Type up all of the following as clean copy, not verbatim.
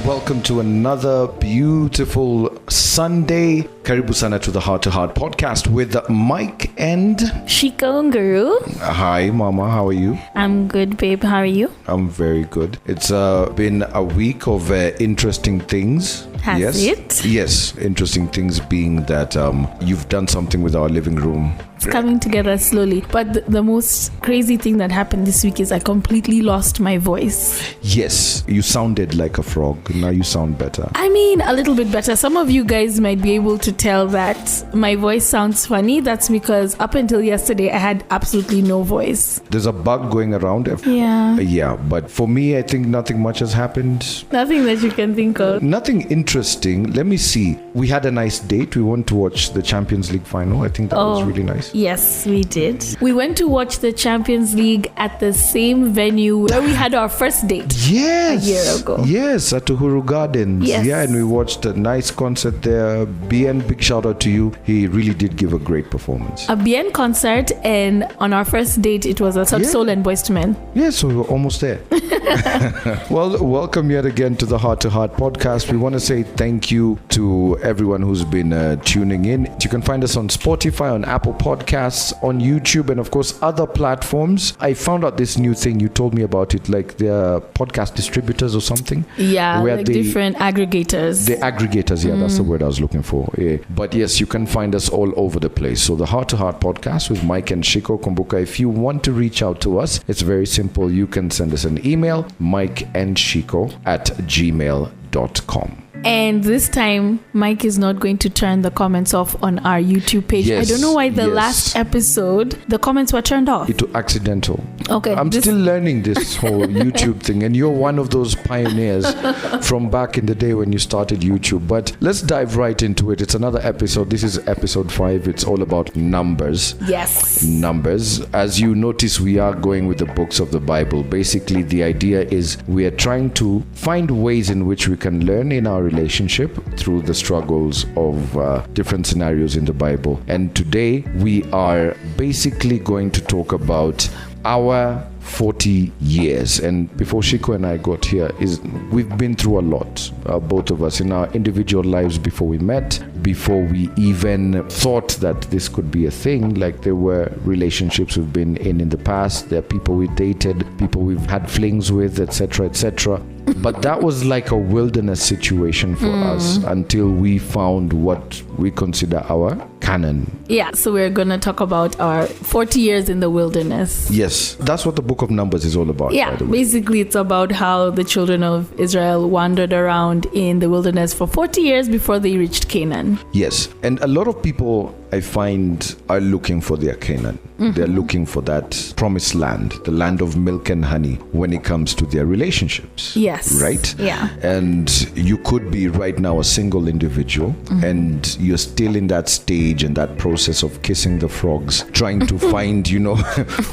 welcome to another beautiful Sunday. Karibu sana to the Heart to Heart podcast with Mike and Shiko Guru. Hi, Mama. How are you? I'm good, babe. How are you? I'm very good. It's been a week of interesting things. Has it? Yes. Interesting things being that you've done something with our living room. It's coming together slowly. But the most crazy thing that happened this week is I completely lost my voice. Yes. You sounded like a frog. Now you sound better. I mean, a little bit better. Some of you guys might be able to tell that my voice sounds funny. That's because up until yesterday, I had absolutely no voice. There's a bug going around. Yeah. Yeah. But for me, I think nothing much has happened. Nothing that you can think of. Nothing interesting. Let me see. We had a nice date. We went to watch the Champions League final. I think that was really nice. Yes, we did. We went to watch the Champions League at the same venue where we had our first date. Yes. A year ago. Yes, at Uhuru Gardens. Yes. Yeah, and we watched a nice concert there. BN, big shout out to you. He really did give a great performance. A BN concert, and on our first date, it was a Soul and Boys to Men. Yeah, so we were almost there. Well, welcome yet again to the Heart to Heart podcast. We want to say thank you to everyone who's been tuning in. You can find us on Spotify, on Apple Podcasts, on YouTube, and of course other platforms. I found out this new thing. You told me about it, like they're podcast distributors or something. Yeah, like different aggregators. The aggregators, yeah, that's the word I was looking for. Yeah. But yes, you can find us all over the place. So the Heart to Heart podcast with Mike and Shiko Kumbuka. If you want to reach out to us, it's very simple. You can send us an email, mikeandshiko@gmail.com. And this time, Mike is not going to turn the comments off on our YouTube page. Yes, I don't know why the last episode, the comments were turned off. It was accidental. Okay. I'm still learning this whole YouTube thing. And you're one of those pioneers from back in the day when you started YouTube. But let's dive right into it. It's another episode. This is episode 5. It's all about numbers. Yes. Numbers. As you notice, we are going with the books of the Bible. Basically, the idea is we are trying to find ways in which we can learn in our relationship through the struggles of different scenarios in the Bible. And today we are basically going to talk about our 40 years. And before Shiko and I got here, we've been through a lot, both of us, in our individual lives before we met, before we even thought that this could be a thing. Like there were relationships we've been in the past, there are people we dated, people we've had flings with, etc., etc. But that was like a wilderness situation for us until we found what we consider our canon. Yeah, so we're going to talk about our 40 years in the wilderness. Yes, that's what the book of Numbers is all about. Yeah, basically it's about how the children of Israel wandered around in the wilderness for 40 years before they reached Canaan. Yes, and a lot of people I find are looking for their Canaan. They're looking for that promised land, the land of milk and honey when it comes to their relationships. Yes. Right? Yeah. And you could be right now a single individual and you're still in that stage and that process of kissing the frogs, trying to find,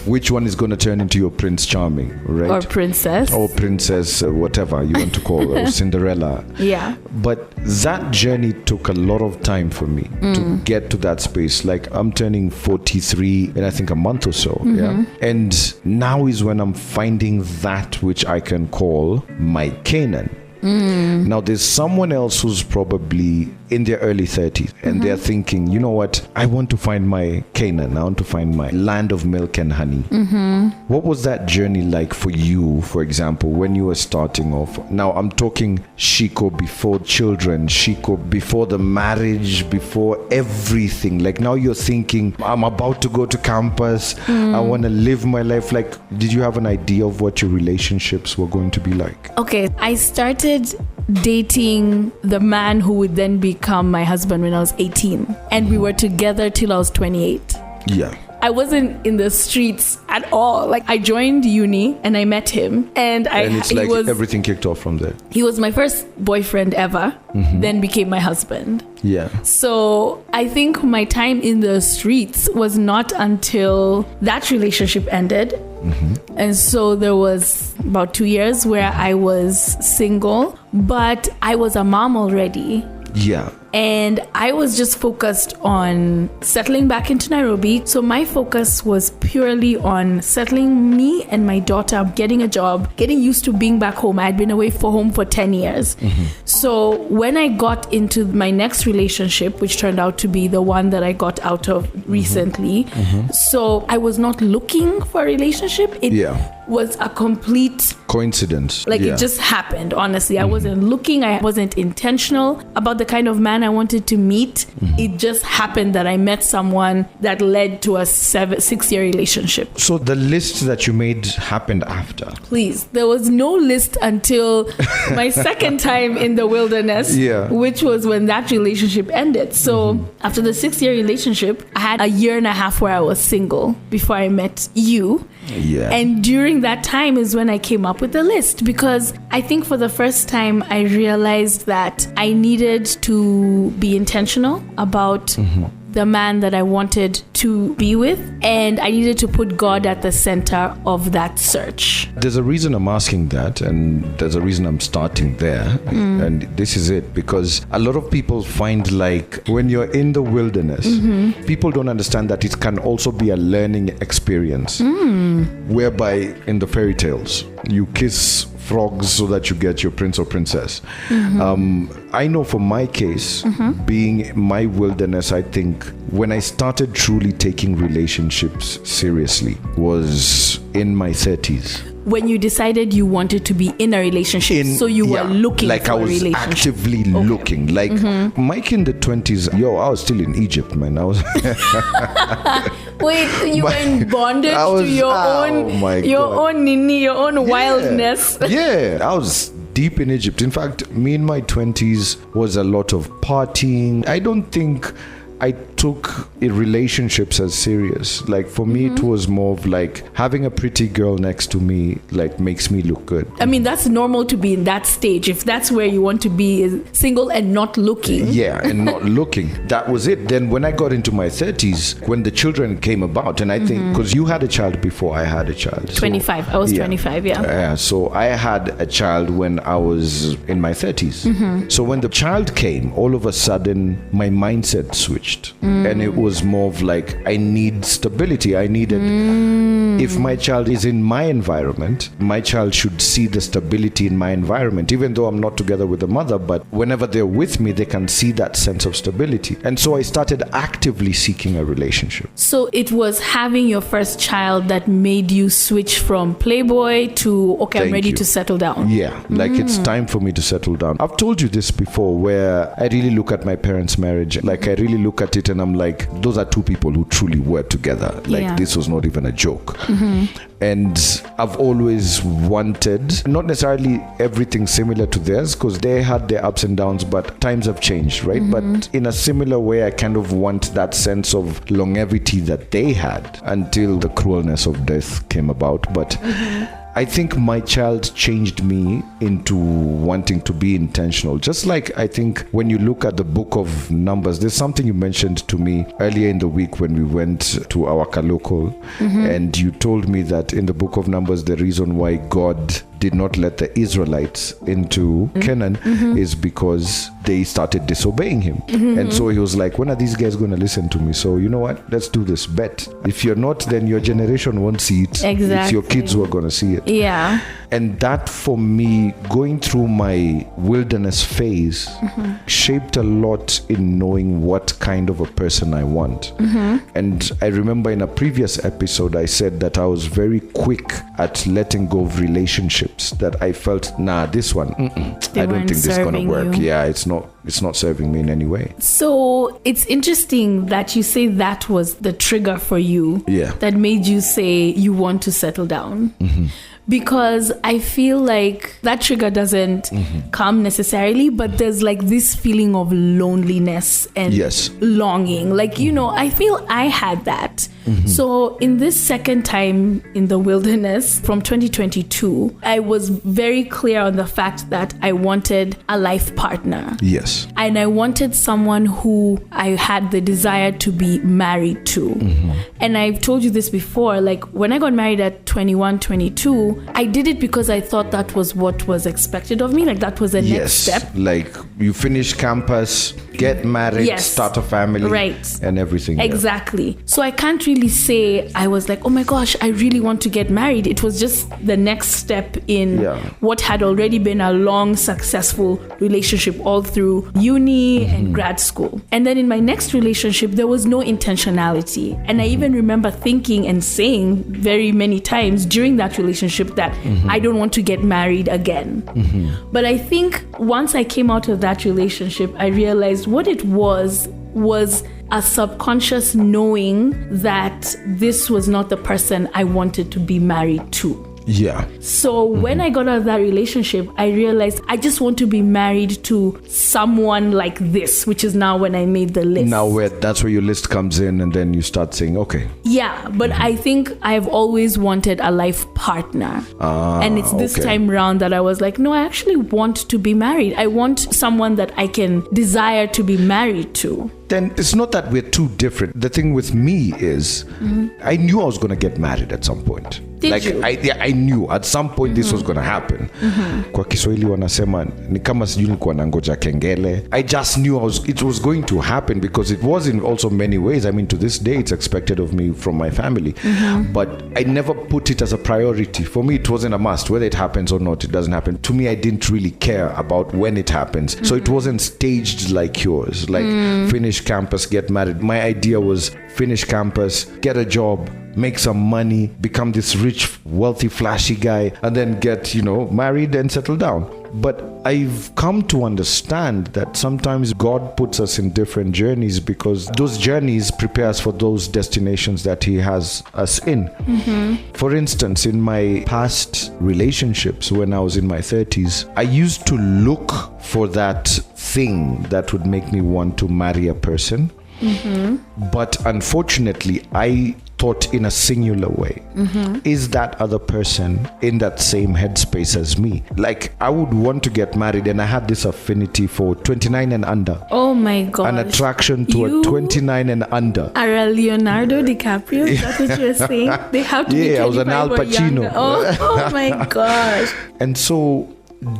which one is going to turn into your Prince Charming, right? Or princess. Or princess, whatever you want to call her, or Cinderella. Yeah. But that journey took a lot of time for me to get to that space. Like I'm turning 43 in I think a month or so. Yeah. And now is when I'm finding that which I can call my Canaan. Now there's someone else who's probably in their early 30s and they're thinking, you know what, I want to find my Canaan, I want to find my land of milk and honey. What was that journey like for you, for example, when you were starting off? Now I'm talking Shiko before children, Shiko before the marriage, before everything. Like now you're thinking, I'm about to go to campus, I want to live my life. Like, did you have an idea of what your relationships were going to be like? Okay, I started dating the man who would then become my husband when I was 18, and we were together till I was 28. Yeah. I wasn't in the streets at all. Like I joined uni and I met him, and it's like everything kicked off from there. He was my first boyfriend ever, then became my husband. Yeah. So I think my time in the streets was not until that relationship ended. And so there was about 2 years where I was single, but I was a mom already. Yeah. And I was just focused on settling back into Nairobi. So my focus was purely on settling me and my daughter, getting a job, getting used to being back home. I had been away for home for 10 years. So when I got into my next relationship, which turned out to be the one that I got out of recently, so I was not looking for a relationship. It was a complete coincidence. It just happened, honestly. I wasn't looking. I wasn't intentional about the kind of man I wanted to meet. It just happened that I met someone that led to a 6-year relationship. So the list that you made happened after? Please. There was no list until my second time in the wilderness, which was when that relationship ended. So after the 6-year relationship, I had a year and a half where I was single before I met you. And during that time is when I came up with the list, because I think for the first time I realized that I needed to be intentional about the man that I wanted to be with, and I needed to put God at the center of that search. There's a reason I'm asking that, and there's a reason I'm starting there, and this is it, because a lot of people find like when you're in the wilderness, people don't understand that it can also be a learning experience, whereby in the fairy tales you kiss frogs so that you get your prince or princess. I know for my case, being my wilderness, I think when I started truly taking relationships seriously was in my 30s. When you decided you wanted to be in a relationship, so you were looking for a relationship. I was actively looking. Like Mike in the 20s, I was still in Egypt, man. I was. Wait, you were in bondage to your own nini, your own wildness. Yeah, I was deep in Egypt. In fact, me in my 20s was a lot of partying. I don't think I took relationships as serious. Like for me, it was more of like having a pretty girl next to me like makes me look good. I mean, that's normal to be in that stage. If that's where you want to be, is single and not looking. Yeah, and not looking. That was it. Then when I got into my 30s, when the children came about, and I think because you had a child before I had a child. 25. I was 25, yeah. So I had a child when I was in my 30s. So when the child came, all of a sudden my mindset switched. And it was more of like, I need stability. I needed, if my child is in my environment, my child should see the stability in my environment, even though I'm not together with the mother, but whenever they're with me, they can see that sense of stability. And so I started actively seeking a relationship. So it was having your first child that made you switch from playboy to, I'm ready to settle down. Yeah, like it's time for me to settle down. I've told you this before, where I really look at my parents' marriage, like I really look at it and I'm like, those are two people who truly were together. Like this was not even a joke. And I've always wanted, not necessarily everything similar to theirs, because they had their ups and downs, but times have changed, right? But in a similar way, I kind of want that sense of longevity that they had until the cruelness of death came about. But I think my child changed me into wanting to be intentional. Just like I think when you look at the book of Numbers, there's something you mentioned to me earlier in the week when we went to our local, and you told me that in the book of Numbers, the reason why God did not let the Israelites into Canaan is because they started disobeying him. And so he was like, when are these guys going to listen to me? So you know what? Let's do this bet. If you're not, then your generation won't see it. Exactly. It's your kids who are going to see it. Yeah. And that for me, going through my wilderness phase shaped a lot in knowing what kind of a person I want. And I remember in a previous episode, I said that I was very quick at letting go of relationships that I felt, this one, I don't think this is going to work. You. Yeah, it's not serving me in any way. So it's interesting that you say that was the trigger for you that made you say you want to settle down. Because I feel like that trigger doesn't come necessarily, but there's like this feeling of loneliness and longing. Like, I feel I had that. So in this second time in the wilderness from 2022, I was very clear on the fact that I wanted a life partner. Yes. And I wanted someone who I had the desire to be married to. And I've told you this before, like when I got married at 21, 22, 2, I did it because I thought that was what was expected of me. Like that was the next step. Like you finish campus, get married, start a family, right, and everything. Exactly. So I can't really say I was like, oh my gosh, I really want to get married. It was just the next step in what had already been a long, successful relationship all through uni and grad school. And then in my next relationship, there was no intentionality. And I even remember thinking and saying very many times during that relationship that I don't want to get married again. But I think once I came out of that relationship, I realized what it was a subconscious knowing that this was not the person I wanted to be married to. Yeah. So when I got out of that relationship, I realized I just want to be married to someone like this, which is now when I made the list. Now that's where your list comes in, and then you start saying, okay. Yeah, but I think I've always wanted a life partner. And it's this time around that I was like, no, I actually want to be married. I want someone that I can desire to be married to. Then it's not that we're too different. The thing with me is, I knew I was going to get married at some point. Did you? I knew at some point this was going to happen. Kwa Kiswahili wanasema ni kama sijui nilikuwa nangoja kengele. I just knew it was going to happen because it was in also many ways. I mean, to this day, it's expected of me from my family. But I never put it as a priority. For me, it wasn't a must. Whether it happens or not, it doesn't happen. To me, I didn't really care about when it happens. So it wasn't staged like yours. Like finish campus, get married. My idea was finish campus, get a job, make some money, become this rich, wealthy, flashy guy, and then get, married and settle down. But I've come to understand that sometimes God puts us in different journeys because those journeys prepare us for those destinations that He has us in. For instance, in my past relationships, when I was in my 30s, I used to look for that thing that would make me want to marry a person. But unfortunately, I thought in a singular way. Is that other person in that same headspace as me? Like, I would want to get married, and I had this affinity for 29 and under. Oh my God. An attraction to a 29 and under. Are a Leonardo DiCaprio? Is that what you're saying? They have to be 25 I was an Al Pacino. Oh my gosh. And so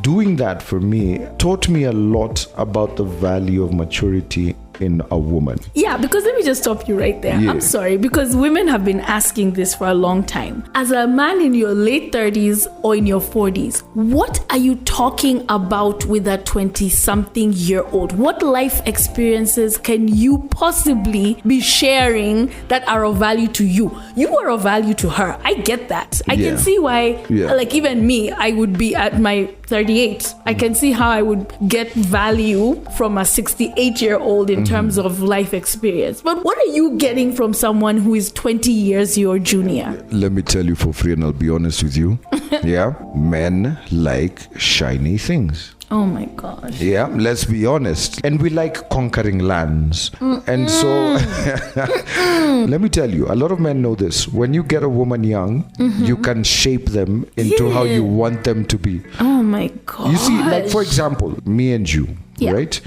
doing that for me taught me a lot about the value of maturity in a woman. Yeah, because let me just stop you right there. I'm sorry, because women have been asking this for a long time. As a man in your late 30s or in your 40s, what are you talking about with a 20-something-year-old? What life experiences can you possibly be sharing that are of value to you? You are of value to her. I get that. I can see why, like even me, I would be at my 38. I can see how I would get value from a 68-year-old in terms of life experience. But what are you getting from someone who is 20 years your junior? Let me tell you for free, and I'll be honest with you. Men like shiny things. Oh my gosh. Yeah, let's be honest. And we like conquering lands. And so, let me tell you, a lot of men know this. When you get a woman young, you can shape them into how you want them to be. Oh my gosh. You see, like for example, me and you. Right?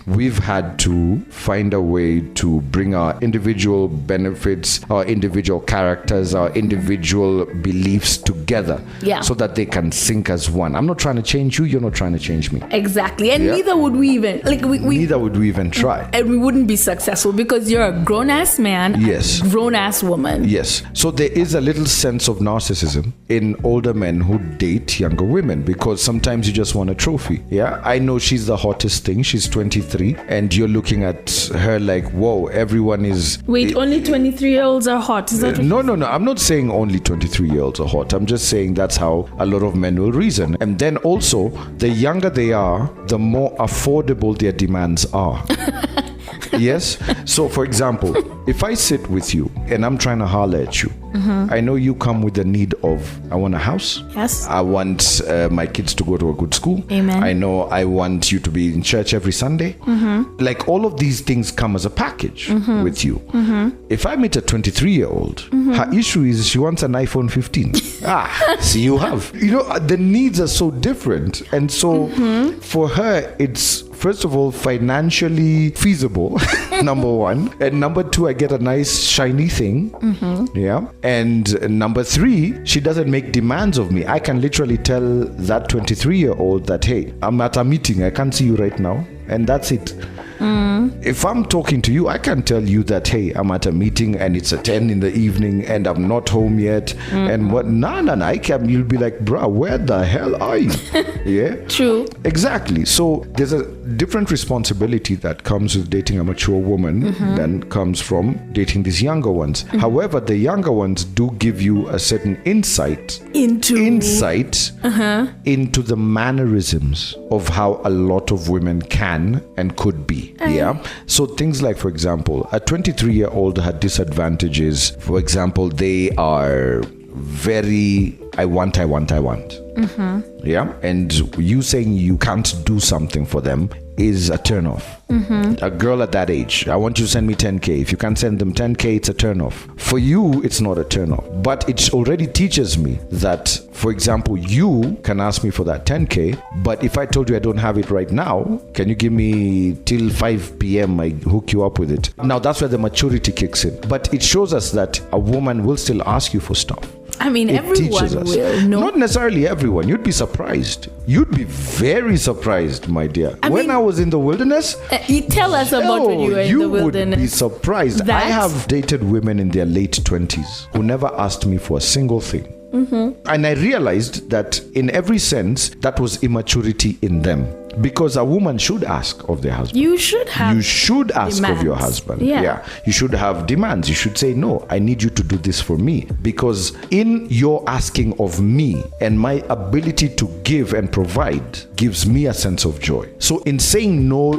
We've had to find a way to bring our individual benefits, our individual characters, our individual beliefs together so that they can sync as one. I'm not trying to change you, you're not trying to change me. Exactly. And neither would we even neither would we even try. And we wouldn't be successful because you're a grown-ass man, a grown-ass woman. Yes. So there is a little sense of narcissism in older men who date younger women because sometimes you just want a trophy. Yeah. I know she's the hottest thing. She's 23 and you're looking at her like, whoa, everyone is... Wait, only 23-year-olds are hot? Is that No. I'm not saying only 23-year-olds are hot. I'm just saying that's how a lot of men will reason. And then also, the younger they are, the more affordable their demands are. Yes? So, for example, if I sit with you and I'm trying to holler at you, I know you come with the need of, I want a house. Yes. I want my kids to go to a good school. Amen. I know I want you to be in church every Sunday. Like all of these things come as a package with you. If I meet a 23-year-old, her issue is she wants an iPhone 15. See, you have. The needs are so different. And so for her, it's first of all, financially feasible, number one. And number two, I get a nice shiny thing. Yeah. And number three, she doesn't make demands of me. I can literally tell that 23-year-old that, hey, I'm at a meeting. I can't see you right now. And that's it. If I'm talking to you, I can tell you that, hey, I'm at a meeting and it's at 10 in the evening and I'm not home yet. And what? No, you'll be like, bruh, where the hell are you? Yeah. True. Exactly. So there's a different responsibility that comes with dating a mature woman than comes from dating these younger ones. However, the younger ones do give you a certain insight into the mannerisms of how a lot of women can and could be. Yeah. So things like, for example, a 23-year-old had disadvantages. For example, they are very, I want. Yeah. And you saying you can't do something for them is a turn off. A girl at that age, I want you to send me 10K. If you can't send them 10K, it's a turn off. For you, it's not a turn off. But it already teaches me that, for example, you can ask me for that 10K, but if I told you I don't have it right now, can you give me till 5 p.m. I hook you up with it? Now that's where the maturity kicks in. But it shows us that a woman will still ask you for stuff. I mean, everyone will. No? Not necessarily everyone. You'd be surprised. You'd be very surprised, my dear. I was in the wilderness, you tell us about when you were in the wilderness. You would be surprised. I have dated women in their late 20s who never asked me for a single thing. And I realized that in every sense, that was immaturity in them. Because a woman should ask of their husband. You should ask demands. Of your husband. Yeah. You should have demands. You should say, no, I need you to do this for me. Because in your asking of me and my ability to give and provide gives me a sense of joy. So in saying no,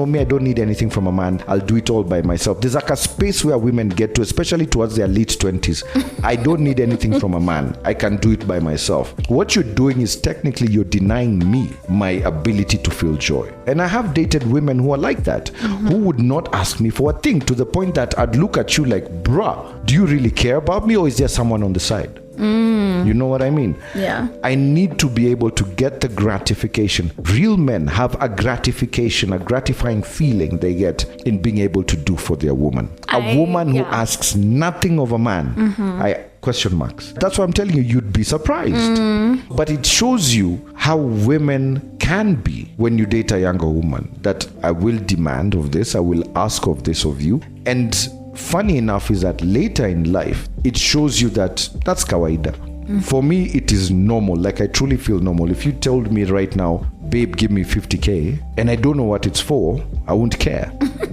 me, I don't need anything from a man. I'll do it all by myself. There's like a space where women get to, especially towards their late 20s. I don't need anything from a man. I can do it by myself. What you're doing is technically you're denying me my ability to feel joy. And I have dated women who are like that, who would not ask me for a thing, to the point that I'd look at you like, bruh, do you really care about me, or is there someone on the side? You know what I mean? Yeah. I need to be able to get the gratification. Real men have a gratification, a gratifying feeling they get in being able to do for their woman. A woman who asks nothing of a man, question marks. That's what I'm telling you. You'd be surprised. But it shows you how women can be when you date a younger woman. That I will demand of this, I will ask of this of you. And funny enough is that later in life, it shows you that that's kawaida. For me, it is normal. Like, I truly feel normal. If you told me right now, babe, give me 50K, and I don't know what it's for, I won't care.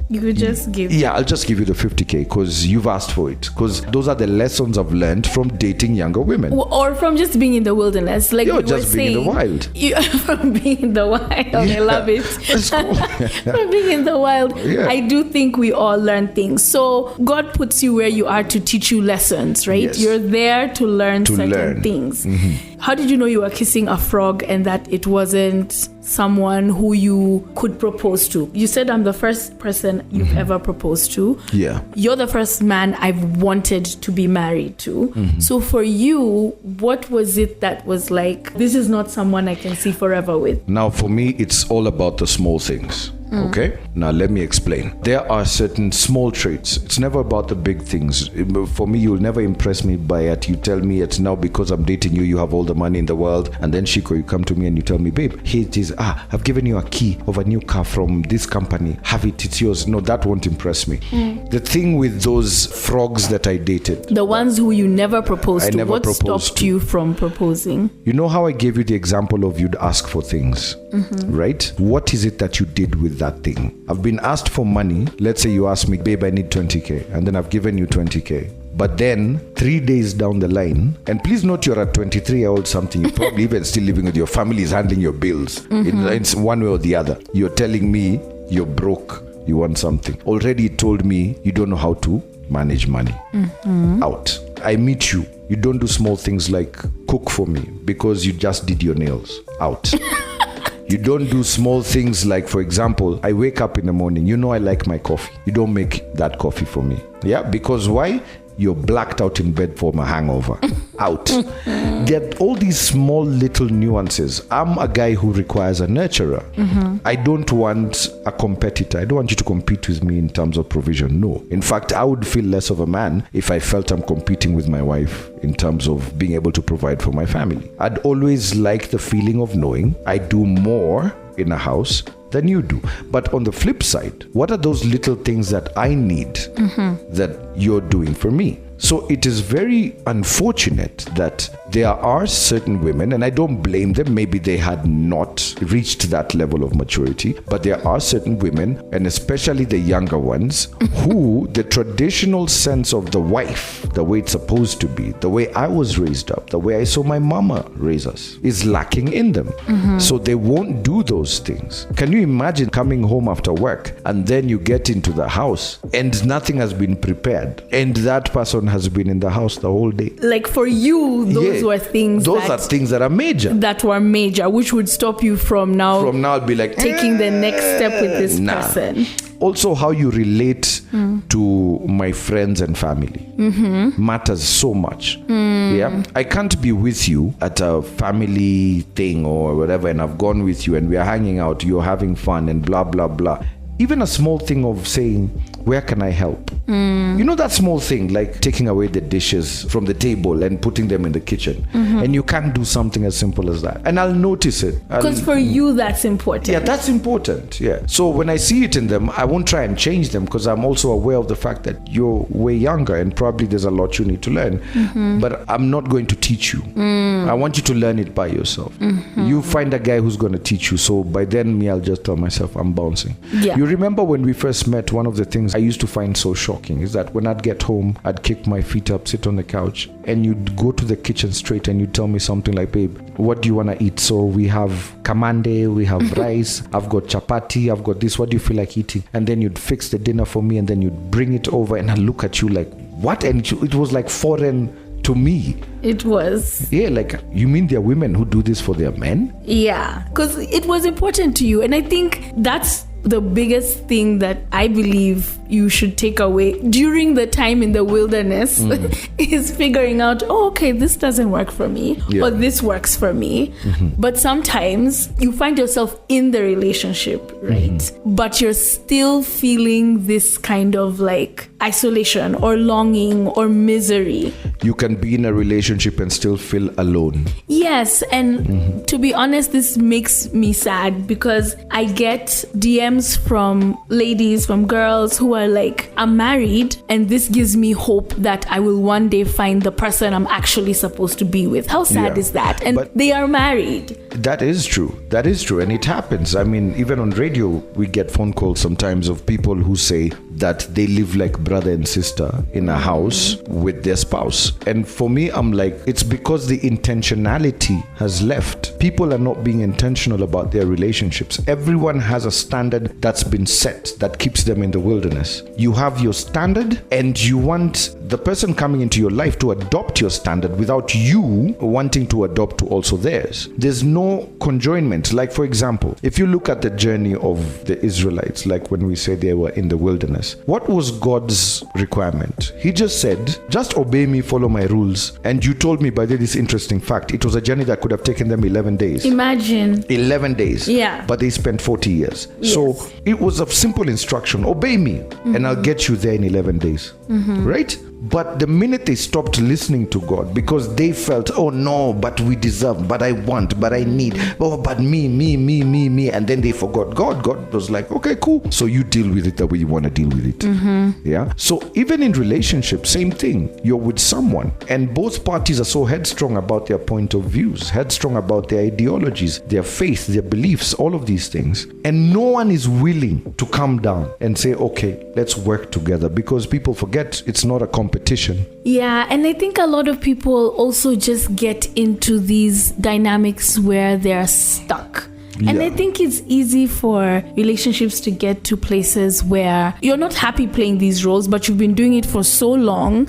You could just give. Yeah, I'll just give you the 50K because you've asked for it. Because those are the lessons I've learned from dating younger women. Or from just being in the wilderness. Like you're just being in the wild. From being in the wild. I love it. That's cool. From being in the wild. Yeah. I do think we all learn things. So God puts you where you are to teach you lessons, right? Yes. You're there to learn certain things. How did you know you were kissing a frog and that it wasn't someone who you could propose to? You said I'm the first person you've ever proposed to. Yeah. You're the first man I've wanted to be married to. So for you, what was it that was like, this is not someone I can see forever with? Now, for me, it's all about the small things. Okay, now let me explain. There are certain small traits. It's never about the big things. For me, you'll never impress me by it. You tell me it's now because I'm dating you, you have all the money in the world. And then Shiko, you come to me and you tell me, babe, here it is. I've given you a key of a new car from this company. Have it, it's yours. No, that won't impress me. The thing with those frogs that I dated. The ones who you never proposed to. What stopped you from proposing? You know how I gave you the example of you'd ask for things, right? What is it that you did with that thing? I've been asked for money. Let's say you ask me, babe, I need 20K. And then I've given you 20K. But then 3 days down the line, and please note you're at 23-year-old something, you're probably even still living with your family, is handling your bills in one way or the other. You're telling me you're broke, you want something. Already you told me you don't know how to manage money. Out. I meet you. You don't do small things like cook for me because you just did your nails. Out. You don't do small things like, for example, I wake up in the morning. You know I like my coffee. You don't make that coffee for me. Yeah, because why? You're blacked out in bed for my hangover. out. There are all these small little nuances. I'm a guy who requires a nurturer. I don't want a competitor. I don't want you to compete with me in terms of provision. No. In fact, I would feel less of a man if I felt I'm competing with my wife in terms of being able to provide for my family. I'd always like the feeling of knowing I do more in a house than you do. But on the flip side, what are those little things that I need that you're doing for me? So it is very unfortunate that there are certain women, and I don't blame them, maybe they had not reached that level of maturity, but there are certain women, and especially the younger ones, who the traditional sense of the wife, the way it's supposed to be, the way I was raised up, the way I saw my mama raise us, is lacking in them. So they won't do those things. Can you imagine coming home after work and then you get into the house and nothing has been prepared and that person has been in the house the whole day? Like for you, those were things. Those are things that are major. That were major, which would stop you from now. From now, be like taking the next step with this person. Also, how you relate to my friends and family matters so much. Yeah, I can't be with you at a family thing or whatever, and I've gone with you and we are hanging out, you're having fun and blah blah blah. Even a small thing of saying, where can I help? You know that small thing, like taking away the dishes from the table and putting them in the kitchen. And you can't do something as simple as that. And I'll notice it. Because for you, that's important. Yeah, that's important. Yeah. So when I see it in them, I won't try and change them because I'm also aware of the fact that you're way younger and probably there's a lot you need to learn. But I'm not going to teach you. I want you to learn it by yourself. You find a guy who's going to teach you. So by then, me, I'll just tell myself I'm bouncing. Yeah. You remember when we first met, one of the things I used to find so shocking is that when I'd get home, I'd kick my feet up, sit on the couch, and you'd go to the kitchen straight and you'd tell me something like, babe, what do you want to eat? So we have kamande, we have rice, I've got chapati, I've got this, what do you feel like eating? And then you'd fix the dinner for me and then you'd bring it over and I'd look at you like, what? And it was like foreign to me. It was. Yeah, like, you mean there are women who do this for their men? Yeah, because it was important to you. And I think that's the biggest thing that I believe you should take away during the time in the wilderness is figuring out, oh, okay, this doesn't work for me, or this works for me. But sometimes you find yourself in the relationship, right? But you're still feeling this kind of like isolation or longing or misery. You can be in a relationship and still feel alone. Yes, and to be honest, this makes me sad because I get DMs from ladies, from girls who are like, I'm married and this gives me hope that I will one day find the person I'm actually supposed to be with. How sad is that? And but they are married. That is true. That is true. And it happens. I mean, even on radio, we get phone calls sometimes of people who say that they live like brother and sister in a house with their spouse. And for me, I'm like, it's because the intentionality has left. People are not being intentional about their relationships. Everyone has a standard that's been set that keeps them in the wilderness. You have your standard and you want the person coming into your life to adopt your standard without you wanting to adopt to also theirs. There's no conjoinment. Like, for example, if you look at the journey of the Israelites, like when we say they were in the wilderness, what was God's requirement? He just said, just obey me, follow my rules. And you told me by this interesting fact, it was a journey that could have taken them 11 days. Imagine. 11 days. Yeah. But they spent 40 years. Yes. So it was a simple instruction, obey me and I'll get you there in 11 days. Right? But the minute they stopped listening to God because they felt, oh no, but we deserve, but I want, but I need, oh, but me, and then they forgot God. God was like, okay, cool. So you deal with it the way you want to deal with it. Yeah. So even in relationships, same thing. You're with someone and both parties are so headstrong about their point of views, headstrong about their ideologies, their faith, their beliefs, all of these things. And no one is willing to come down and say, okay, let's work together, because people forget it's not a competition. Yeah, and I think a lot of people also just get into these dynamics where they're stuck. And I think it's easy for relationships to get to places where you're not happy playing these roles, but you've been doing it for so long.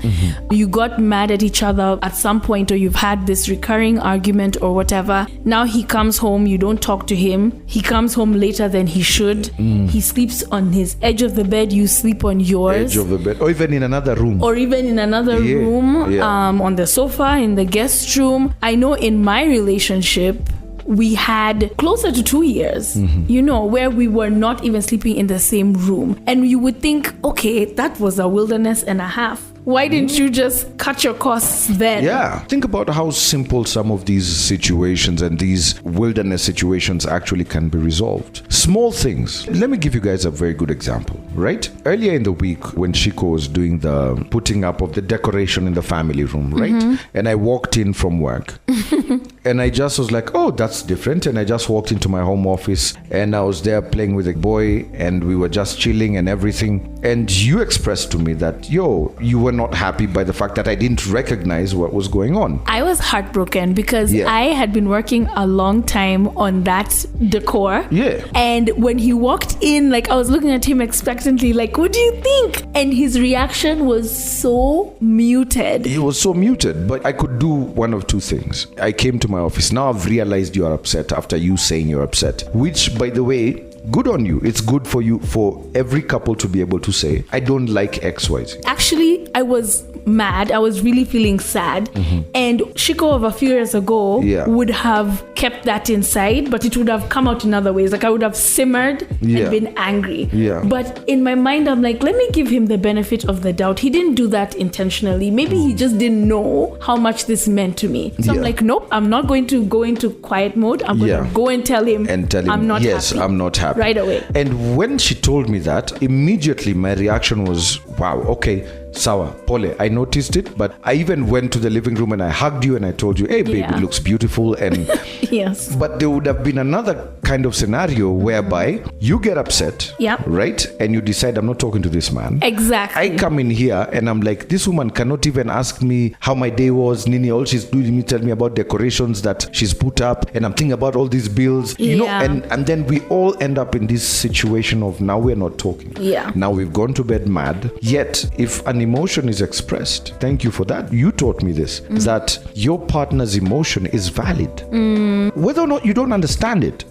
You got mad at each other at some point, or you've had this recurring argument or whatever. Now he comes home, you don't talk to him. He comes home later than he should. He sleeps on his edge of the bed, you sleep on yours. Edge of the bed, or even in another room. On the sofa, in the guest room. I know in my relationship, we had closer to 2 years, where we were not even sleeping in the same room. And you would think, okay, that was a wilderness and a half. Why didn't you just cut your costs then? Yeah. Think about how simple some of these situations and these wilderness situations actually can be resolved. Small things. Let me give you guys a very good example, right? Earlier in the week, when Shiko was doing the putting up of the decoration in the family room, right? And I walked in from work. And I just was like, oh, that's different. And I just walked into my home office and I was there playing with a boy and we were just chilling and everything. And you expressed to me that, you were not happy by the fact that I didn't recognize what was going on. I was heartbroken because I had been working a long time on that decor. Yeah. And when he walked in, I was looking at him expectantly, what do you think? And his reaction was so muted. He was so muted, but I could do one of two things. I came to my office. Now I've realized you are upset after you saying you're upset, which, by the way, good on you. It's good for you, for every couple to be able to say, I don't like XYZ. Actually, I was mad. I was really feeling sad. And Shiko of a few years ago would have kept that inside, but it would have come out in other ways. I would have simmered and been angry. But in my mind, I'm like, let me give him the benefit of the doubt. He didn't do that intentionally. Maybe he just didn't know how much this meant to me. So I'm like, nope, I'm not going to go into quiet mode. I'm going to go and tell him I'm not happy. I'm not happy. Right away. And when she told me that, immediately my reaction was, wow, okay, sawa, pole. I noticed it, but I even went to the living room and I hugged you and I told you, hey, babe, it looks beautiful. And yes. But there would have been another kind of scenario whereby you get upset, right? And you decide, I'm not talking to this man. Exactly. I come in here and I'm like, this woman cannot even ask me how my day was. Nini, all she's doing me tell me about decorations that she's put up, and I'm thinking about all these bills, you know, and then we all end up in this situation of now we're not talking. Now we've gone to bed mad. Yet, if an emotion is expressed, thank you for that. You taught me this, that your partner's emotion is valid. Whether or not you don't understand it,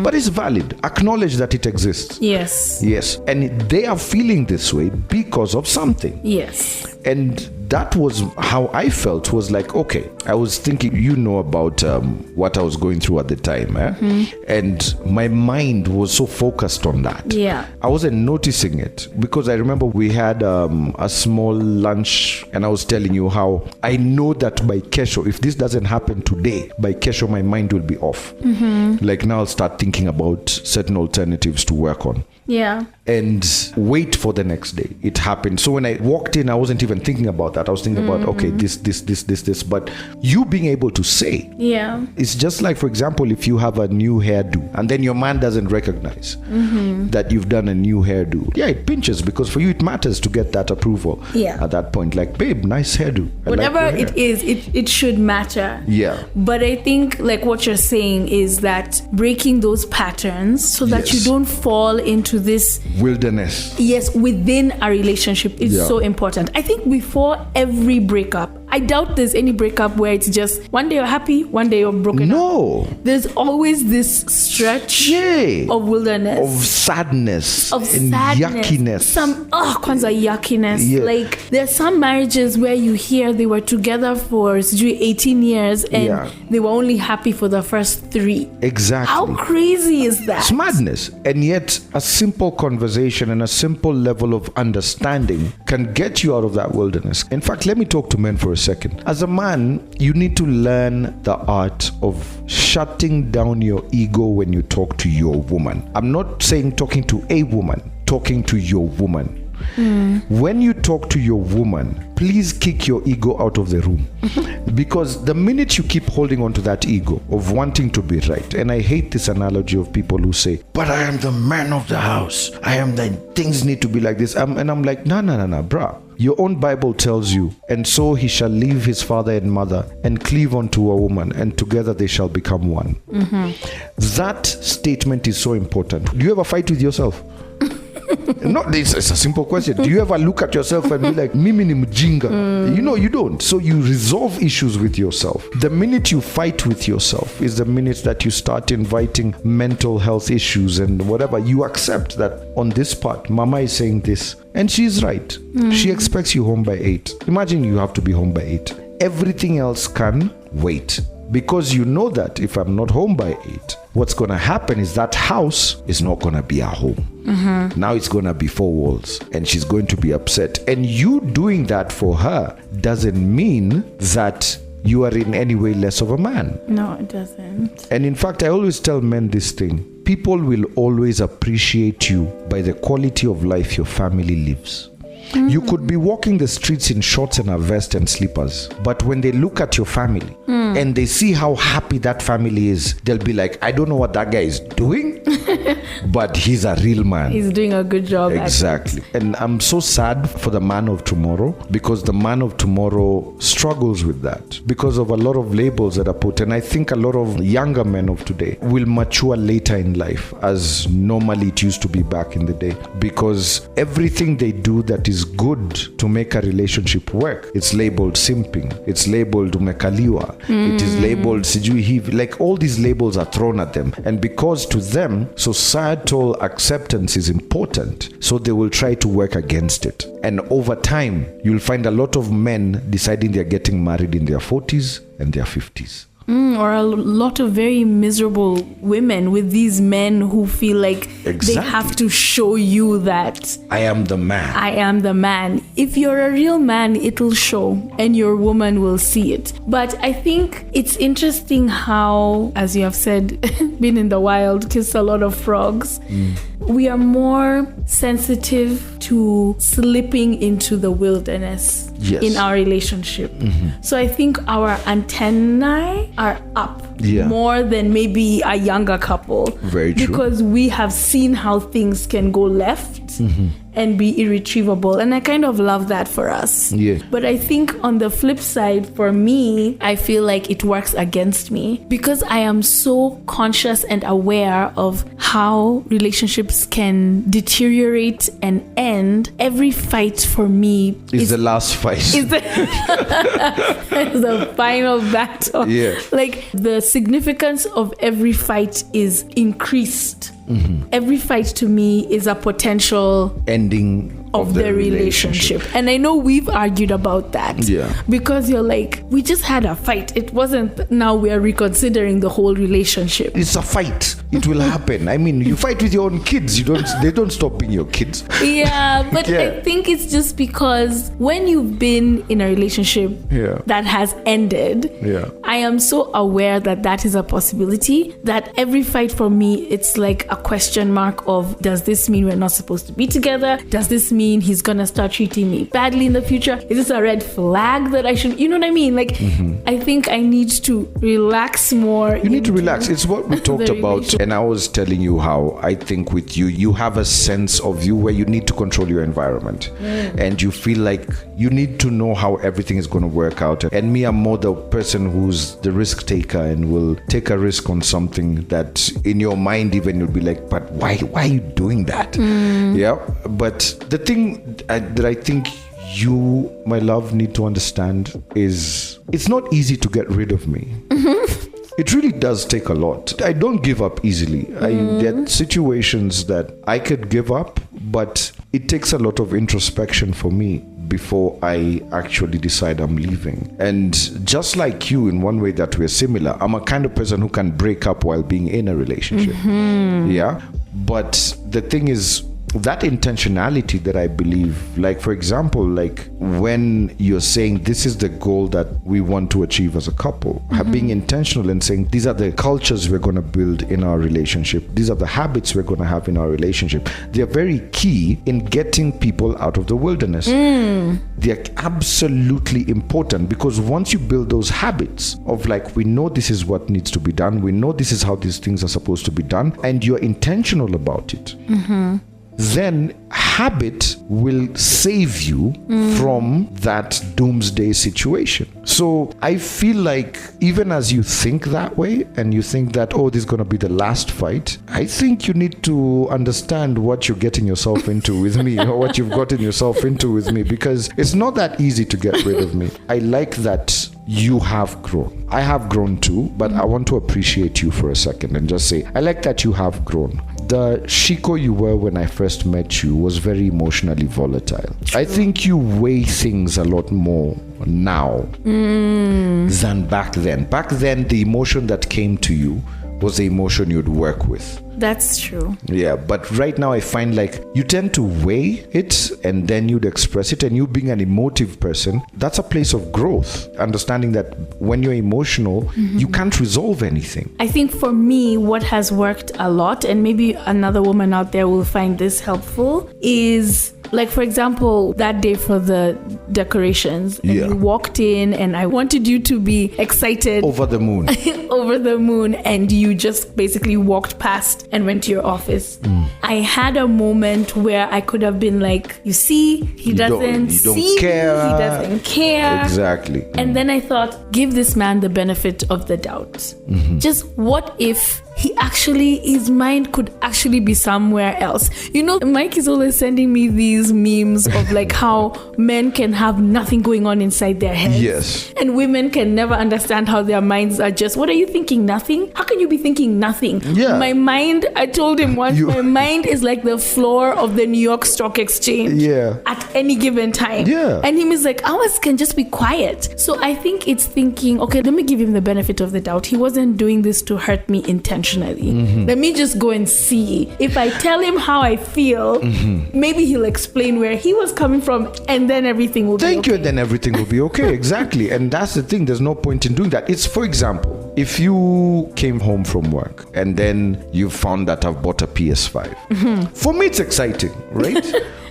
but it's valid. Acknowledge that it exists. Yes. Yes. And they are feeling this way because of something. Yes. And that was how I felt, was like, okay, I was thinking, about what I was going through at the time. And my mind was so focused on that. I wasn't noticing it because I remember we had a small lunch and I was telling you how I know that by Kesho, if this doesn't happen today, by Kesho, my mind will be off. Like now I'll start thinking about certain alternatives to work on. And wait for the next day. It happened. So when I walked in, I wasn't even thinking about that. I was thinking about, okay, this. But you being able to say, it's just like, for example, if you have a new hairdo and then your man doesn't recognize that you've done a new hairdo. It pinches because for you it matters to get that approval at that point. Like, babe, nice hairdo. Whatever it is, it should matter. But I think like what you're saying is that breaking those patterns so that you don't fall into this wilderness. Yes, within a relationship is so important. I think before every breakup, I doubt there's any breakup where it's just one day you're happy, one day you're broken up. There's always this stretch of wilderness. Of sadness. And yuckiness. Some, kwanza yuckiness. Like, there's some marriages where you hear they were together for 18 years and they were only happy for the first 3. Exactly. How crazy is that? It's madness. And yet, a simple conversation and a simple level of understanding can get you out of that wilderness. In fact, let me talk to men for a second. As a man, you need to learn the art of shutting down your ego when you talk to your woman. I'm not saying talking to a woman, talking to your woman. When you talk to your woman, please kick your ego out of the room. Because the minute you keep holding on to that ego of wanting to be right, and I hate this analogy of people who say, but I am the man of the house. Things need to be like this. And I'm like, no, bruh. Your own Bible tells you, and so he shall leave his father and mother and cleave unto a woman, and together they shall become one. That statement is so important. Do you ever fight with yourself? No, it's a simple question. Do you ever look at yourself and be like, mimi ni mjinga? You know, you don't. So you resolve issues with yourself. The minute you fight with yourself is the minute that you start inviting mental health issues and whatever. You accept that on this part, mama is saying this, and she's right. She expects you home by 8. Imagine you have to be home by 8. Everything else can wait. Because you know that if I'm not home by 8, what's going to happen is that house is not going to be a home. Now it's going to be 4 walls, and she's going to be upset. And you doing that for her doesn't mean that you are in any way less of a man. No, it doesn't. And in fact, I always tell men this thing. People will always appreciate you by the quality of life your family lives. You could be walking the streets in shorts and a vest and slippers, but when they look at your family and they see how happy that family is, they'll be like, I don't know what that guy is doing, but he's a real man. He's doing a good job. Exactly. And I'm so sad for the man of tomorrow, because the man of tomorrow struggles with that because of a lot of labels that are put. And I think a lot of younger men of today will mature later in life, as normally it used to be back in the day, because everything they do that is good to make a relationship work, it's labeled simping, it's labeled umekaliwa, it is labeled sijui hivi. Like, all these labels are thrown at them, and because to them societal acceptance is important, so they will try to work against it. And over time you'll find a lot of men deciding they're getting married in their 40s and their 50s. Or a lot of very miserable women with these men who feel like they have to show you that I am the man. I am the man. If you're a real man, it'll show, and your woman will see it. But I think it's interesting how, as you have said, been in the wild, kissed a lot of frogs. We are more sensitive to slipping into the wilderness in our relationship. So I think our antennae are up more than maybe a younger couple. Very true. Because we have seen how things can go left and be irretrievable. And I kind of love that for us. Yeah. But I think on the flip side, for me, I feel like it works against me because I am so conscious and aware of how relationships can deteriorate and end. Every fight for me is the last fight. Is the final battle. Yeah. Like, the significance of every fight is increased. Every fight to me is a potential ending of the relationship. And I know we've argued about that. Yeah. Because you're like, we just had a fight. It wasn't now we are reconsidering the whole relationship. It's a fight. It will happen. I mean, you fight with your own kids. They don't stop being your kids. Yeah, but I think it's just because when you've been in a relationship that has ended, I am so aware that that is a possibility, that every fight for me, it's like a question mark of, does this mean we're not supposed to be together? Does this mean he's gonna start treating me badly in the future? Is this a red flag that I should, you know what I mean? Like, I think I need to relax more. You need to relax. It's what we talked about. And I was telling you how I think with you have a sense of you where you need to control your environment. And you feel like you need to know how everything is going to work out. And me, I'm more the person who's the risk taker and will take a risk on something that in your mind even you'll be like, but why are you doing that? Yeah. But the thing that I think you, my love, need to understand is it's not easy to get rid of me. It really does take a lot. I don't give up easily. There are situations that I could give up, but it takes a lot of introspection for me before I actually decide I'm leaving. And just like you, in one way that we're similar, I'm a kind of person who can break up while being in a relationship. Yeah. But the thing is, that intentionality that I believe, like, for example, like when you're saying this is the goal that we want to achieve as a couple, being intentional and saying these are the cultures we're going to build in our relationship, these are the habits we're going to have in our relationship, they're very key in getting people out of the wilderness. They're absolutely important, because once you build those habits of like, we know this is what needs to be done, we know this is how these things are supposed to be done, and you're intentional about it, then habit will save you from that doomsday situation. So I feel like even as you think that way and you think that, oh, this is going to be the last fight, I think you need to understand what you're getting yourself into with me, or what you've gotten yourself into with me, because it's not that easy to get rid of me. I like that you have grown. I have grown too, but I want to appreciate you for a second and just say, I like that you have grown. The Shiko you were when I first met you was very emotionally volatile. True. I think you weigh things a lot more now than back then. Back then, the emotion that came to you was the emotion you'd work with. That's true. Yeah, but right now I find like you tend to weigh it and then you'd express it, and you being an emotive person, that's a place of growth. Understanding that when you're emotional, you can't resolve anything. I think for me, what has worked a lot, and maybe another woman out there will find this helpful, is like, for example, that day for the decorations, and you walked in and I wanted you to be excited. Over the moon. Over the moon. And you just basically walked past and went to your office. I had a moment where I could have been like, you see, he doesn't care. Exactly. And then I thought, give this man the benefit of the doubt. Just what if his mind could actually be somewhere else? You know, Mike is always sending me these memes of like how men can have nothing going on inside their heads. Yes. And women can never understand how their minds are just, what are you thinking? Nothing? How can you be thinking nothing? Yeah. My mind, I told him once, my mind is like the floor of the New York Stock Exchange at any given time. Yeah. And he was like, ours can just be quiet. So I think it's thinking, okay, let me give him the benefit of the doubt. He wasn't doing this to hurt me intentionally. Let me just go and see. If I tell him how I feel, maybe he'll explain where he was coming from, and then everything will be okay. Thank you, and then everything will be okay. Exactly. And that's the thing. There's no point in doing that. It's, for example, if you came home from work and then you found that I've bought a PS5. For me, it's exciting, right?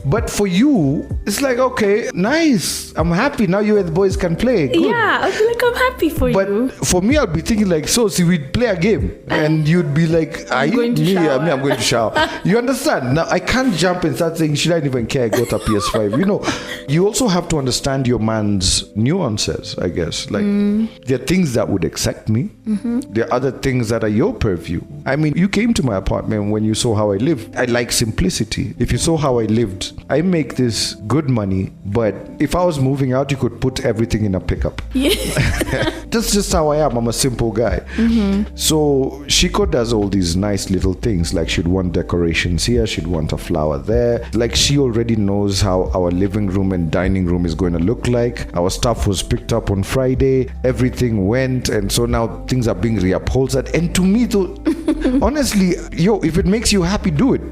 But for you, it's like, okay, nice. I'm happy. Now you and the boys can play. Good. Yeah, I'll be like, I'm happy for you. But for me, I'll be thinking like, so see, we'd play a game. And you'd be like, I'm going to shower. I'm going to shower. You understand? Now, I can't jump and start saying, should I even care? I got a PS5. You know, you also have to understand your man's nuances, I guess. Like, there are things that would excite me. There are other things that are your purview. I mean, you came to my apartment when you saw how I lived. I like simplicity. If you saw how I lived, I make this good money, but if I was moving out, you could put everything in a pickup. Yeah. That's just how I am. I'm a simple guy. So Shiko does all these nice little things, like she'd want decorations here, she'd want a flower there. Like she already knows how our living room and dining room is going to look like. Our stuff was picked up on Friday. Everything went, and so now things are being reupholstered. And to me, though, honestly, if it makes you happy, do it.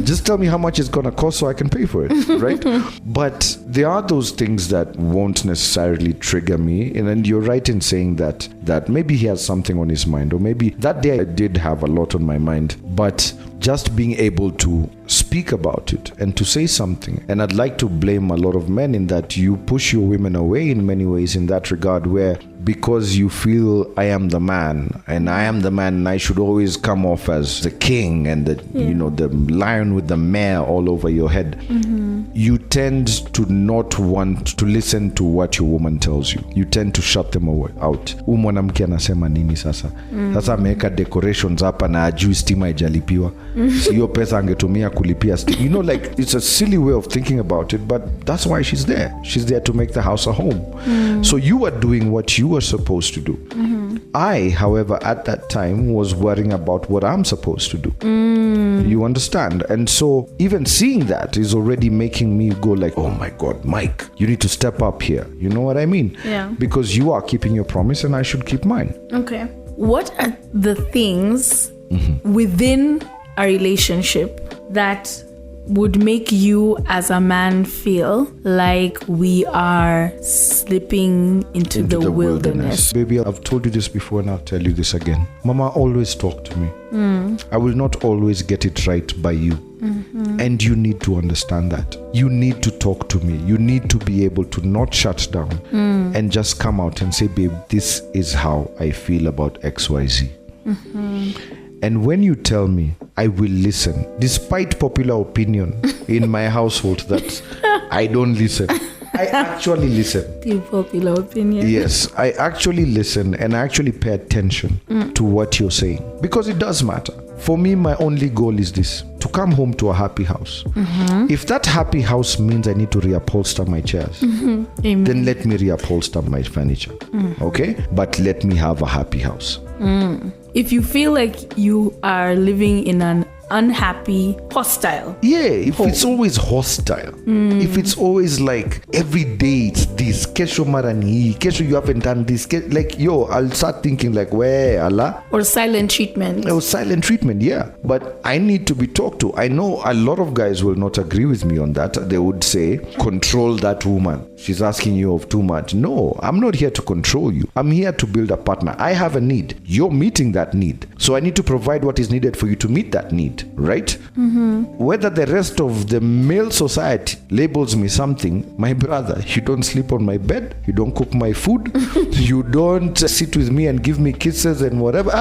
Just tell me how much it's going to cost so I can pay for it, right? But there are those things that won't necessarily trigger me. And then you're right in saying that maybe he has something on his mind, or maybe that day I did have a lot on my mind, but just being able to speak about it and to say something. And I'd like to blame a lot of men in that you push your women away in many ways in that regard, where because you feel I am the man and I should always come off as the king and the the lion with the mare all over your head. You tend to not want to listen to what your woman tells you. You tend to shut them out. Mwanamke anasema nini sasa? Sasa ameweka decorations hapa na ajui stima ijalipiwa. Hiyo pesa angetumia kulipia stima. You know, like, it's a silly way of thinking about it, but that's why she's there. She's there to make the house a home. So you are doing what you are supposed to do. I, however, at that time was worrying about what I'm supposed to do. You understand? And so even seeing that is already making me go like, oh my God, Mike, you need to step up here. You know what I mean? Yeah. Because you are keeping your promise and I should keep mine. Okay. What are the things within a relationship that would make you as a man feel like we are slipping into the wilderness? Baby, I've told you this before and I'll tell you this again. Mama always talked to me. I will not always get it right by you. And you need to understand that. You need to talk to me. You need to be able to not shut down and just come out and say, babe, this is how I feel about XYZ. And when you tell me, I will listen. Despite popular opinion in my household that I don't listen. I actually listen. The popular opinion. Yes, I actually listen and I actually pay attention to what you're saying because it does matter. For me, my only goal is this: to come home to a happy house. If that happy house means I need to reupholster my chairs, then let me reupholster my furniture. Okay? But let me have a happy house. If you feel like you are living in an unhappy, hostile. Yeah, if it's always hostile, if it's always like every day it's this, kesho marani, kesho you haven't done this, like I'll start thinking like, where Allah? Or silent treatment. Or silent treatment, yeah. But I need to be talked to. I know a lot of guys will not agree with me on that. They would say, control that woman. She's asking you of too much. No, I'm not here to control you. I'm here to build a partner. I have a need. You're meeting that need. So I need to provide what is needed for you to meet that need. Right? Whether the rest of the male society labels me something, my brother, you don't sleep on my bed, you don't cook my food, you don't sit with me and give me kisses and whatever.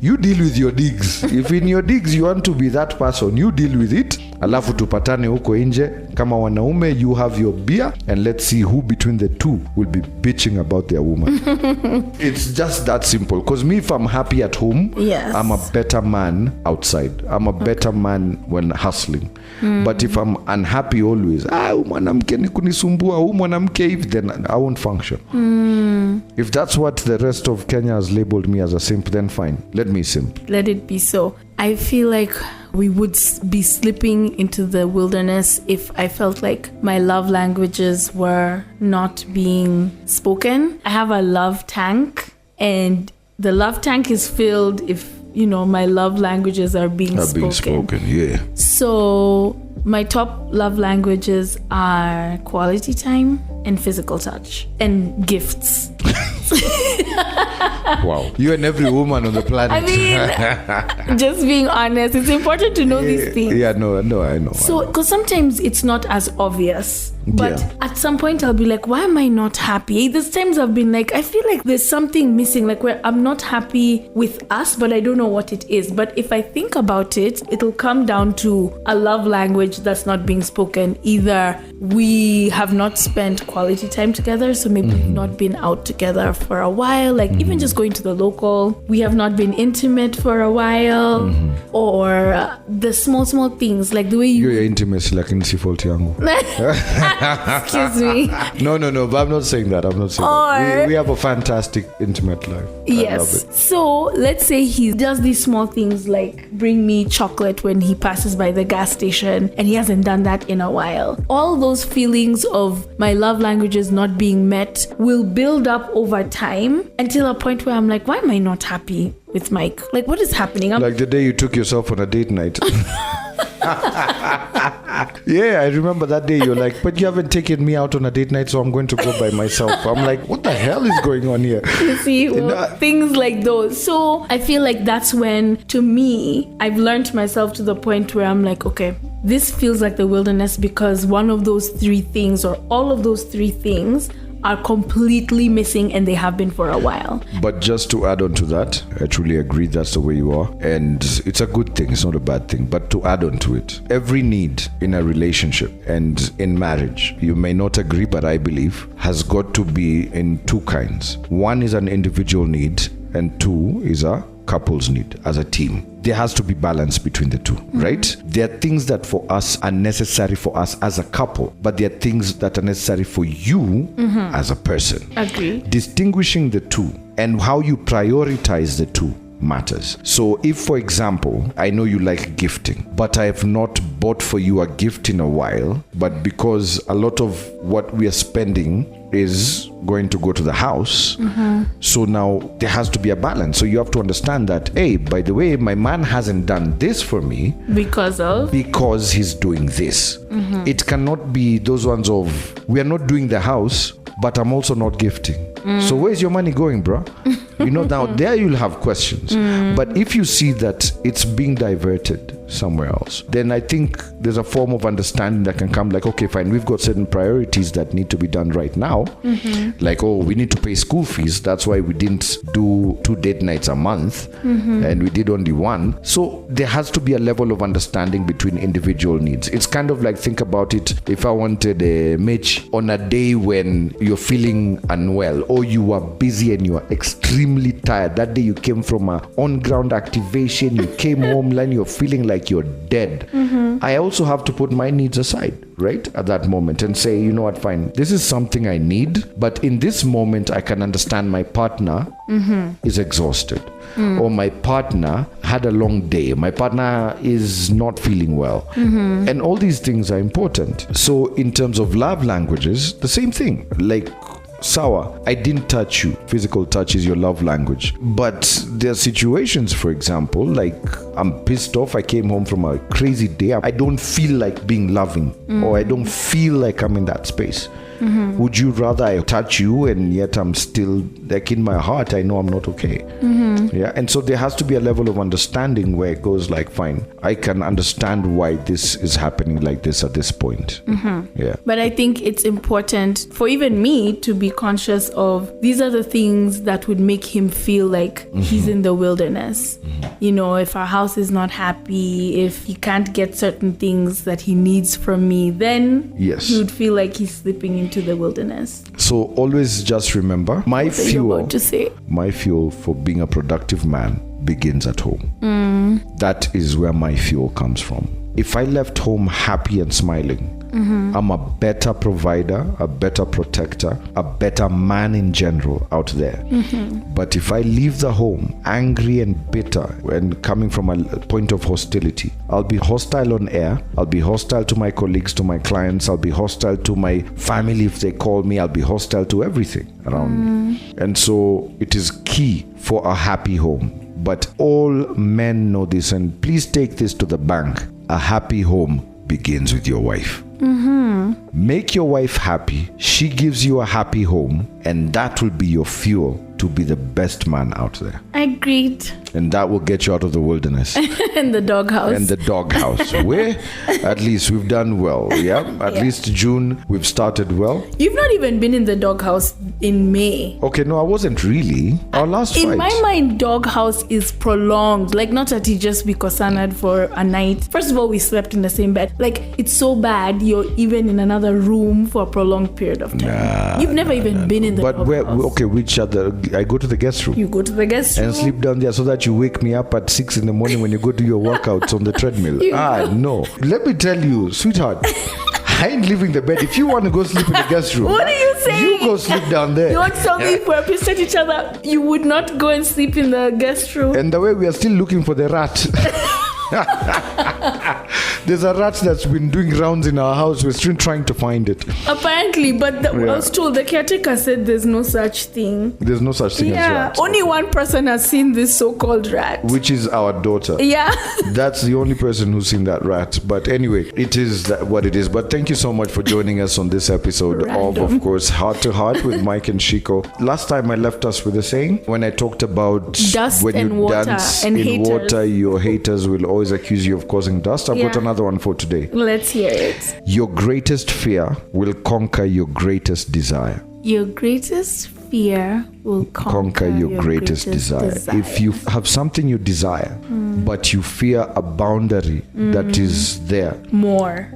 You deal with your digs. If in your digs you want to be that person, you deal with it. Alafu tupatane huko nje kama wanaume, you have your beer and let's see who between the two will be bitching about their woman. It's just that simple. Because me, if I'm happy at home, yes, I'm a better man outside. I'm a better man when hustling. But if I'm unhappy always, mwanamke ni kunisumbua, mwanamke hivi, then I won't function. If that's what the rest of Kenya has labeled me as a simp, then fine. Let me simp. Let it be so. I feel like we would be slipping into the wilderness if I felt like my love languages were not being spoken. I have a love tank, and the love tank is filled if, my love languages are being spoken. Yeah. So my top love languages are quality time and physical touch and gifts. Wow. You and every woman on the planet. I mean, just being honest, it's important to know these things. Yeah, no, I know. So, because sometimes it's not as obvious. But at some point I'll be like, why am I not happy? There's times I've been like, I feel like there's something missing, like where I'm not happy with us, but I don't know what it is. But if I think about it, it'll come down to a love language that's not being spoken. Either we have not spent quality time together, so maybe we've not been out together for a while, like even just going to the local, we have not been intimate for a while, or the small things, like the way you're intimacy like in fault yangu. Excuse me. No, but I'm not saying that. That. We have a fantastic intimate life. Yes. I love it. So let's say he does these small things like bring me chocolate when he passes by the gas station, and he hasn't done that in a while. All those feelings of my love languages not being met will build up over time until a point where I'm like, why am I not happy with Mike? Like, what is happening? Like the day you took yourself on a date night. Yeah, I remember that day. You're like, but you haven't taken me out on a date night, so I'm going to go by myself. I'm like, what the hell is going on here? You see, things like those. So I feel like that's when, to me, I've learned myself to the point where I'm like, okay, this feels like the wilderness because one of those three things or all of those three things are completely missing, and they have been for a while. But just to add on to that, I truly agree that's the way you are, and it's a good thing, it's not a bad thing. But to add on to it, every need in a relationship and in marriage, you may not agree, but I believe has got to be in two kinds. One is an individual need, and two is a couple's need as a team. There has to be balance between the two, right? There are things that for us are necessary for us as a couple, but there are things that are necessary for you as a person. Agree. Distinguishing the two and how you prioritize the two matters. So if, for example, I know you like gifting, but I have not bought for you a gift in a while, but because a lot of what we are spending is going to go to the house, so now there has to be a balance. So you have to understand that, hey, by the way, my man hasn't done this for me because he's doing this. It cannot be those ones of, we are not doing the house, but I'm also not gifting. So where's your money going, bro? Now there you'll have questions. But if you see that it's being diverted somewhere else, then I think there's a form of understanding that can come, like, okay, fine, we've got certain priorities that need to be done right now. Like, oh, we need to pay school fees. That's why we didn't do 2 date nights a month, and we did only 1. So there has to be a level of understanding between individual needs. It's kind of like, think about it, if I wanted a Mitch on a day when you're feeling unwell, or you are busy and you are extremely tired. That day you came from a on-ground activation, you came home and you're feeling like you're dead. I also have to put my needs aside, right, at that moment, and say, you know what, fine, this is something I need, but in this moment I can understand my partner is exhausted, or my partner had a long day, my partner is not feeling well, and all these things are important. So in terms of love languages, the same thing. Like, Sawa, I didn't touch you. Physical touch is your love language. But there are situations, for example, like, I'm pissed off, I came home from a crazy day, I don't feel like being loving, or I don't feel like I'm in that space. Would you rather I touch you and yet I'm still, like, in my heart I know I'm not okay? Yeah, and so there has to be a level of understanding where it goes like, fine, I can understand why this is happening like this at this point. Yeah. But I think it's important for even me to be conscious of, these are the things that would make him feel like he's in the wilderness. If our house is not happy, if he can't get certain things that he needs from me, then he would feel like he's slipping into the wilderness. So always just remember, my fuel for being a productive man begins at home. That is where my fuel comes from. If I left home happy and smiling, I'm a better provider, a better protector, a better man in general out there. But if I leave the home angry and bitter and coming from a point of hostility, I'll be hostile on air, I'll be hostile to my colleagues, to my clients, I'll be hostile to my family if they call me, I'll be hostile to everything around me. And so it is key for a happy home. But all men know this, and please take this to the bank. A happy home begins with your wife. Make your wife happy. She gives you a happy home, and that will be your fuel to be the best man out there. Agreed. And that will get you out of the wilderness. And the doghouse. Where at least we've done well. Yeah. At least June, we've started well. You've not even been in the doghouse in May. Okay, no, I wasn't really. Our last fight. In my mind, doghouse is prolonged. Like, not that he just be cosanad for a night. First of all, we slept in the same bed. Like, it's so bad you're even in another room for a prolonged period of time. You've never even been in the doghouse. But which other? I go to the guest room. You go to the guest room. And sleep down there so that you wake me up at 6 a.m. when you go do your workouts on the treadmill. No. Let me tell you, sweetheart, I ain't leaving the bed. If you want to go sleep in the guest room, what are you saying? You go sleep down there. You want to tell me if we're pissed at each other, you would not go and sleep in the guest room? And the way we are still looking for the rat. There's a rat that's been doing rounds in our house. We're still trying to find it. Apparently, but I was told, the caretaker said there's no such thing. There's no such thing as rats. Only one person has seen this so-called rat. Which is our daughter. Yeah. That's the only person who's seen that rat. But anyway, it is what it is. But thank you so much for joining us on this episode of course, Heart to Heart with Mike and Shiko. Last time I left us with a saying when I talked about dust when and you water dance and in haters. water, your haters will always accuse you of causing dust. I've got another one for today. Let's hear it. Your greatest fear will conquer your greatest desire. Your greatest fear will conquer your greatest desire. If you have something you desire, but you fear a boundary that is there more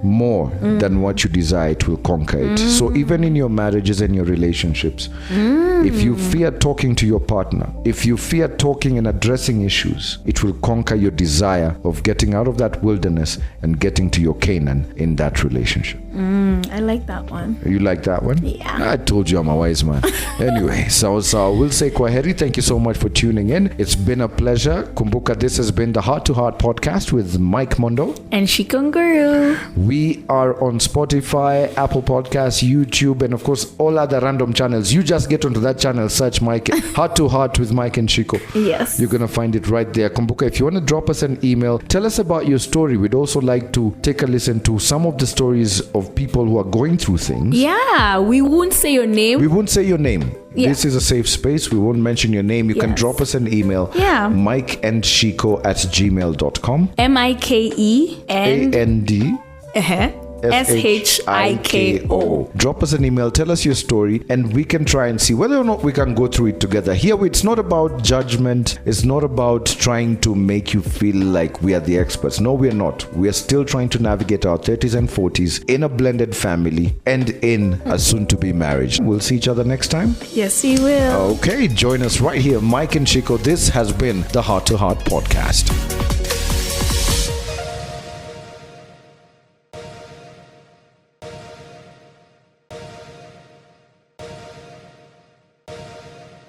than what you desire, it will conquer it. So even in your marriages and your relationships, if you fear talking to your partner, if you fear talking and addressing issues, it will conquer your desire of getting out of that wilderness and getting to your Canaan in that relationship. I like that one. You like that one? Yeah. I told you I'm a wise man. Anyway, so we'll say kwaheri. Thank you so much for tuning in. It's been a pleasure. Kumbuka, this has been the Heart to Heart podcast with Mike Mondo and Shiko Guru. We are on Spotify, Apple Podcasts, YouTube, and of course all other random channels. You just get onto that channel, search Mike Heart to Heart with Mike and Shiko. Yes, you're gonna find it right there. Kumbuka, if you want to drop us an email, tell us about your story. We'd also like to take a listen to some of the stories of of people who are going through things. Yeah, we won't say your name. We won't say your name. Yeah. This is a safe space. We won't mention your name. You can drop us an email. Yeah. mikeandshiko@gmail.com. MIKEND. SHIKO. Drop us an email, tell us your story, and we can try and see whether or not we can go through it together. Here, it's not about judgment. It's not about trying to make you feel like we are the experts. No, we are not. We are still trying to navigate our 30s and 40s in a blended family and in a soon-to-be marriage. We'll see each other next time. Yes, we will. Okay, join us right here, Mike and Shiko. This has been the Heart to Heart podcast.